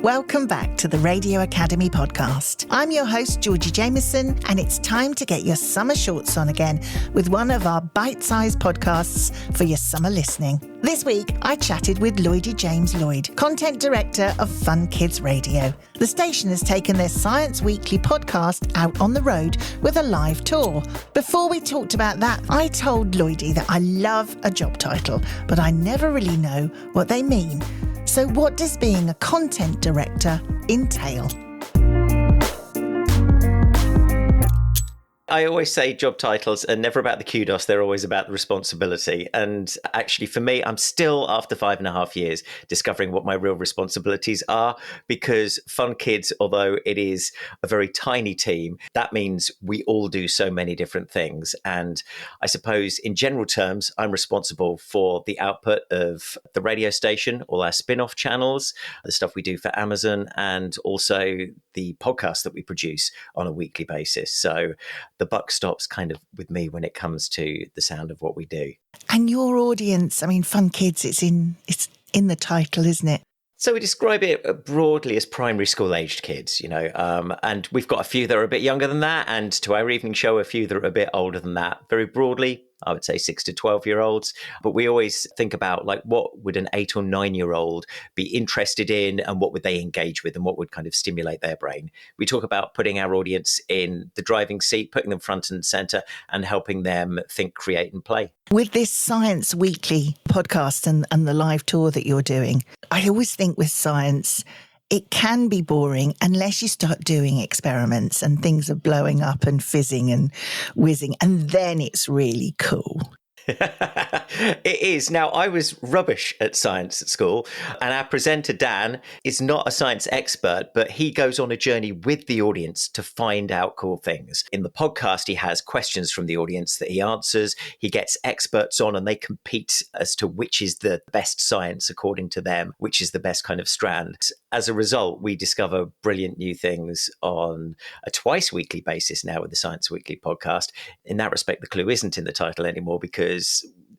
Welcome back to the Radio Academy podcast. I'm your host, Georgie Jameson, and it's time to get your summer shorts on again with one of our bite-sized podcasts for your summer listening. This week, I chatted with Lloydie James Lloyd, Content Director of Fun Kids Radio. The station has taken their Science Weekly podcast out on the road with a live tour. Before we talked about that, I told Lloydie that I love a job title, but I never really know what they mean. So what does being a content director entail? I always say job titles are never about the kudos, they're always about the responsibility. And actually, for me, I'm still, after 5.5 years, discovering what my real responsibilities are, because Fun Kids, although it is a very tiny team, that means we all do so many different things. And I suppose in general terms, I'm responsible for the output of the radio station, all our spin-off channels, the stuff we do for Amazon, and also the podcast that we produce on a weekly basis. So the buck stops kind of with me when it comes to the sound of what we do. And your audience, I mean, Fun Kids, it's in the title, isn't it? So we describe it broadly as primary school aged kids, and we've got a few that are a bit younger than that, and to our evening show, a few that are a bit older than that. Very broadly, I would say 6 to 12-year-olds. But we always think about, like, what would an 8 or 9-year-old be interested in, and what would they engage with, and what would kind of stimulate their brain. We talk about putting our audience in the driving seat, putting them front and center, and helping them think, create, and play. With this Science Weekly podcast and the live tour that you're doing, I always think with science, it can be boring unless you start doing experiments and things are blowing up and fizzing and whizzing, and then it's really cool. It is. Now, I was rubbish at science at school, and our presenter, Dan, is not a science expert, but he goes on a journey with the audience to find out cool things. In the podcast, he has questions from the audience that he answers. He gets experts on, and they compete as to which is the best science according to them, which is the best kind of strand. As a result, we discover brilliant new things on a twice weekly basis now with the Science Weekly podcast. In that respect, the clue isn't in the title anymore, because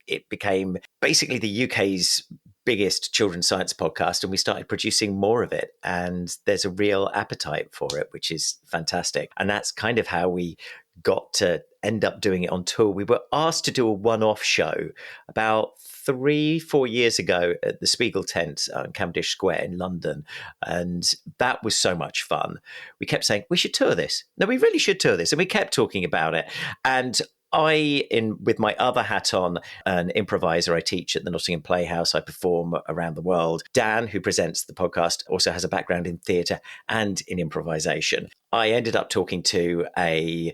it became basically the UK's biggest children's science podcast, and we started producing more of it. And there's a real appetite for it, which is fantastic. And that's kind of how we got to end up doing it on tour. We were asked to do a one-off show about 3-4 years ago at the Spiegel tent on Cavendish Square in London. And that was so much fun. We kept saying, we should tour this. No, we really should tour this. And we kept talking about it. And with my other hat on, an improviser, I teach at the Nottingham Playhouse. I perform around the world. Dan, who presents the podcast, also has a background in theatre and in improvisation. I ended up talking to a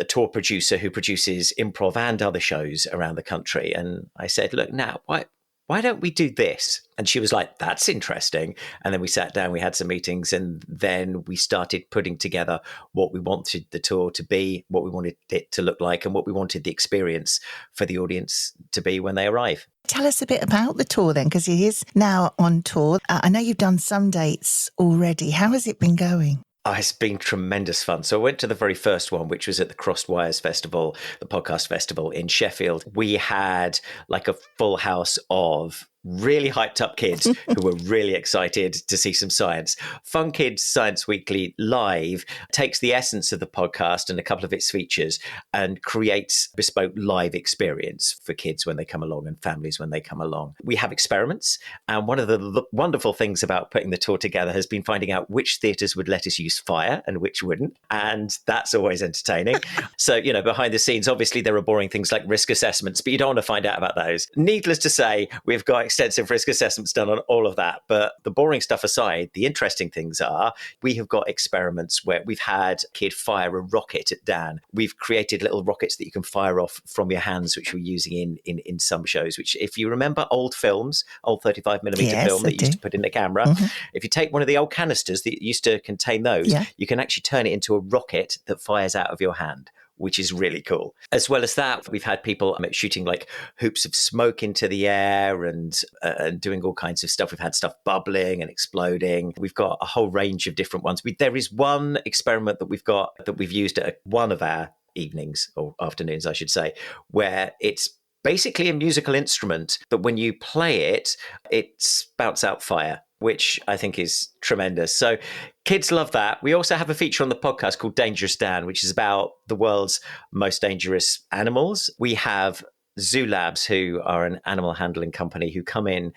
tour producer who produces improv and other shows around the country. And I said, look, now, why don't we do this? And she was like, that's interesting. And then we sat down, we had some meetings, and then we started putting together what we wanted the tour to be, what we wanted it to look like, and what we wanted the experience for the audience to be when they arrive. Tell us a bit about the tour then, because it is now on tour. I know you've done some dates already. How has it been going? Oh, it's been tremendous fun. So I went to the very first one, which was at the Crossed Wires Festival, the podcast festival in Sheffield. We had like a full house of really hyped up kids who were really excited to see some science. Fun Kids Science Weekly Live takes the essence of the podcast and a couple of its features and creates a bespoke live experience for kids when they come along and families when they come along. We have experiments, and one of the wonderful things about putting the tour together has been finding out which theatres would let us use fire and which wouldn't, and that's always entertaining. So, behind the scenes, obviously there are boring things like risk assessments, but you don't want to find out about those. Needless to say, we've got extensive risk assessments done on all of that. But the boring stuff aside, the interesting things are we have got experiments where we've had a kid fire a rocket at Dan. We've created little rockets that you can fire off from your hands, which we're using in some shows, which if you remember old films, old 35mm film that you used to put in the camera, if you take one of the old canisters that used to contain those, you can actually turn it into a rocket that fires out of your hand, which is really cool. As well as that, we've had people shooting like hoops of smoke into the air and doing all kinds of stuff. We've had stuff bubbling and exploding. We've got a whole range of different ones. There is one experiment that we've used at one of our evenings, or afternoons, I should say, where it's basically a musical instrument, but when you play it, it spouts out fire which I think is tremendous. So kids love that. We also have a feature on the podcast called Dangerous Dan, which is about the world's most dangerous animals. We have Zoo Labs, who are an animal handling company, who come in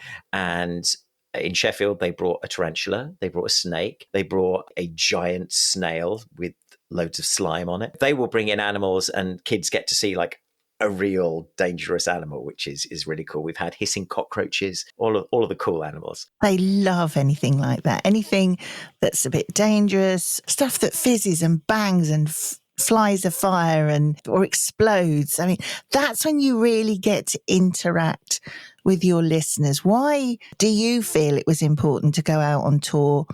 Sheffield, they brought a tarantula, they brought a snake, they brought a giant snail with loads of slime on it. They will bring in animals and kids get to see like a real dangerous animal, which is really cool. We've had hissing cockroaches, all of the cool animals. They love anything like that. Anything that's a bit dangerous, stuff that fizzes and bangs and flies a fire or explodes. I mean, that's when you really get to interact with your listeners. Why do you feel it was important to go out on tour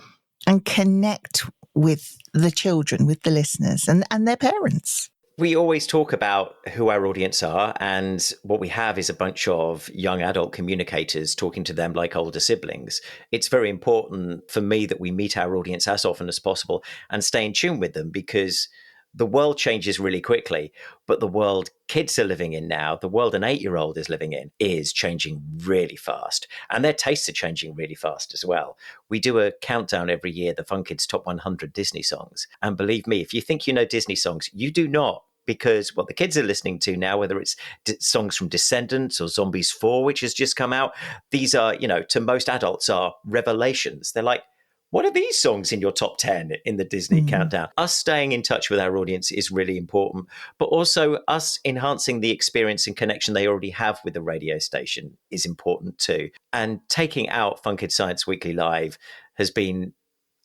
and connect with the children, with the listeners and their parents? We always talk about who our audience are, and what we have is a bunch of young adult communicators talking to them like older siblings. It's very important for me that we meet our audience as often as possible and stay in tune with them, because the world changes really quickly, but the world kids are living in now, the world an 8-year-old is living in, is changing really fast. And their tastes are changing really fast as well. We do a countdown every year, the Fun Kids Top 100 Disney songs. And believe me, if you think you know Disney songs, you do not. Because what the kids are listening to now, whether it's songs from Descendants or Zombies 4, which has just come out, these are, to most adults are revelations. They're like, what are these songs in your top 10 in the Disney countdown? Us staying in touch with our audience is really important, but also us enhancing the experience and connection they already have with the radio station is important too. And taking out Fun Kids Science Weekly Live has been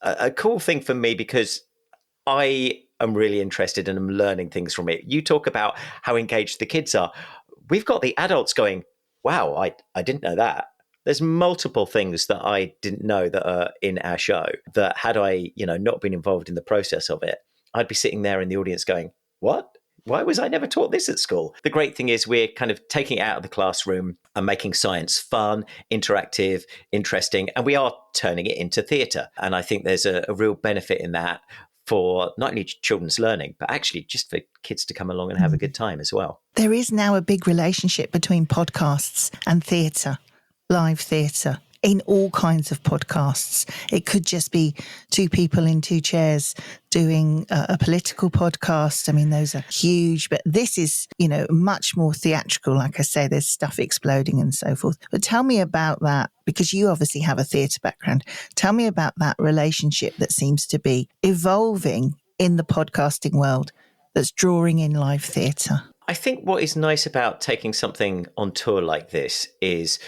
a cool thing for me, because I'm really interested and I'm learning things from it. You talk about how engaged the kids are. We've got the adults going, wow, I didn't know that. There's multiple things that I didn't know that are in our show that had I, not been involved in the process of it, I'd be sitting there in the audience going, what? Why was I never taught this at school? The great thing is we're kind of taking it out of the classroom and making science fun, interactive, interesting, and we are turning it into theatre. And I think there's a real benefit in that for not only children's learning, but actually just for kids to come along and have a good time as well. There is now a big relationship between podcasts and theatre, live theatre, in all kinds of podcasts. It could just be two people in two chairs doing a political podcast. I mean, those are huge, but this is, much more theatrical. Like I say, there's stuff exploding and so forth. But tell me about that, because you obviously have a theatre background. Tell me about that relationship that seems to be evolving in the podcasting world that's drawing in live theatre. I think what is nice about taking something on tour like this is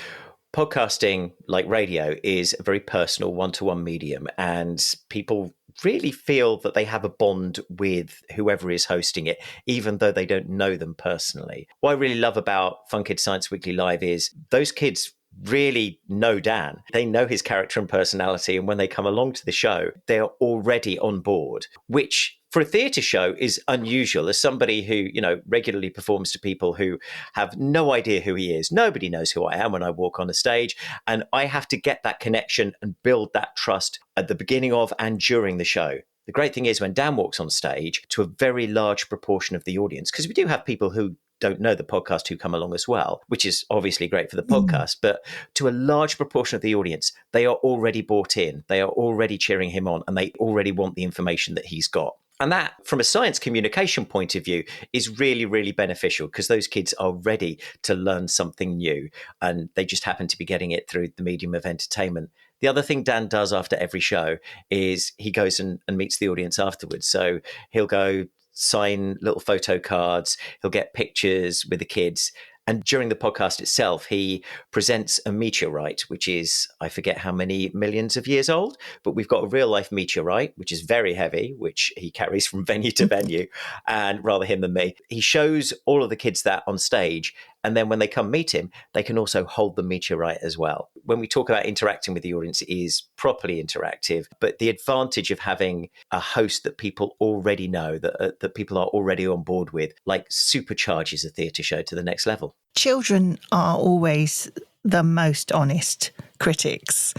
podcasting, like radio, is a very personal one-to-one medium, and people really feel that they have a bond with whoever is hosting it, even though they don't know them personally. What I really love about Fun Kids Science Weekly Live is those kids really know Dan. They know his character and personality, and when they come along to the show, they are already on board, which for a theatre show is unusual. As somebody who, regularly performs to people who have no idea who he is, nobody knows who I am when I walk on a stage, and I have to get that connection and build that trust at the beginning of and during the show. The great thing is when Dan walks on stage, to a very large proportion of the audience, because we do have people who don't know the podcast who come along as well, which is obviously great for the podcast, but to a large proportion of the audience, they are already bought in, they are already cheering him on, and they already want the information that he's got. And that, from a science communication point of view, is really, really beneficial, because those kids are ready to learn something new, and they just happen to be getting it through the medium of entertainment. The other thing Dan does after every show is he goes and meets the audience afterwards. So he'll go sign little photo cards, he'll get pictures with the kids. And during the podcast itself, he presents a meteorite, which is, I forget how many millions of years old, but we've got a real life meteorite, which is very heavy, which he carries from venue to venue, and rather him than me. He shows all of the kids that on stage. And then when they come meet him, they can also hold the meteorite as well. When we talk about interacting with the audience, it is properly interactive. But the advantage of having a host that people already know, that people are already on board with, like supercharges a theatre show to the next level. Children are always the most honest critics.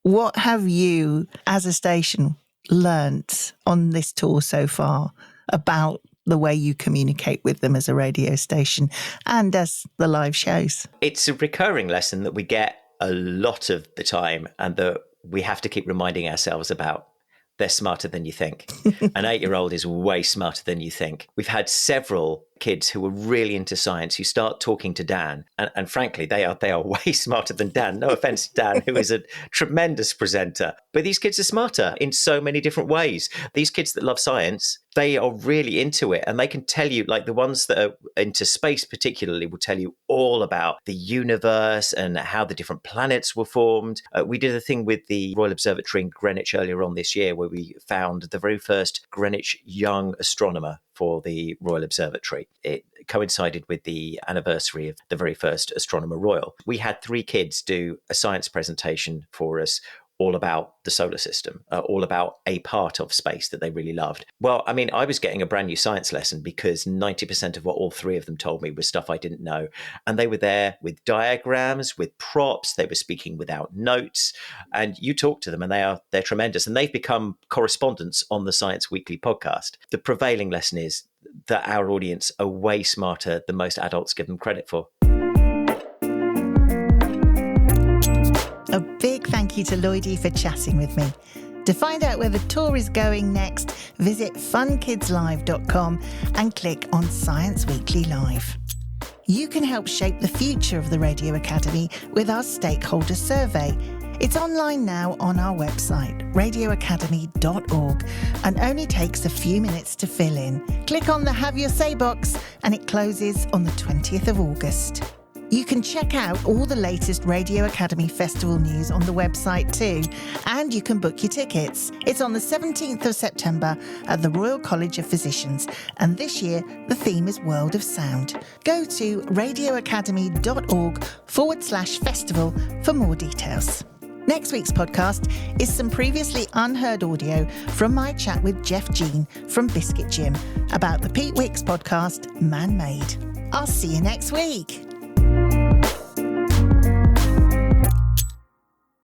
What have you, as a station, learnt on this tour so far about the way you communicate with them as a radio station and as the live shows? It's a recurring lesson that we get a lot of the time, and that we have to keep reminding ourselves about. They're smarter than you think. An 8-year-old is way smarter than you think. We've had several kids who are really into science who start talking to Dan, and frankly, they are way smarter than Dan. No offense to Dan, who is a tremendous presenter. But these kids are smarter in so many different ways. These kids that love science, they are really into it, and they can tell you, like the ones that are into space particularly, will tell you all about the universe and how the different planets were formed. We did a thing with the Royal Observatory in Greenwich earlier on this year where we found the very first Greenwich young astronomer for the Royal Observatory. It coincided with the anniversary of the very first Astronomer Royal. We had 3 kids do a science presentation for us all about the solar system, all about a part of space that they really loved. Well, I mean, I was getting a brand new science lesson because 90% of what all 3 of them told me was stuff I didn't know. And they were there with diagrams, with props. They were speaking without notes. And you talk to them and they're tremendous. And they've become correspondents on the Science Weekly podcast. The prevailing lesson is that our audience are way smarter than most adults give them credit for. A big thank you to Lloydie for chatting with me. To find out where the tour is going next, visit funkidslive.com and click on Science Weekly Live. You can help shape the future of the Radio Academy with our stakeholder survey. It's online now on our website, radioacademy.org, and only takes a few minutes to fill in. Click on the Have Your Say box and it closes on the 20th of August. You can check out all the latest Radio Academy Festival news on the website too, and you can book your tickets. It's on the 17th of September at the Royal College of Physicians, and this year the theme is World of Sound. Go to radioacademy.org/festival for more details. Next week's podcast is some previously unheard audio from my chat with Jeff Jean from Biscuit Gym about the Pete Wicks podcast, Man Made. I'll see you next week.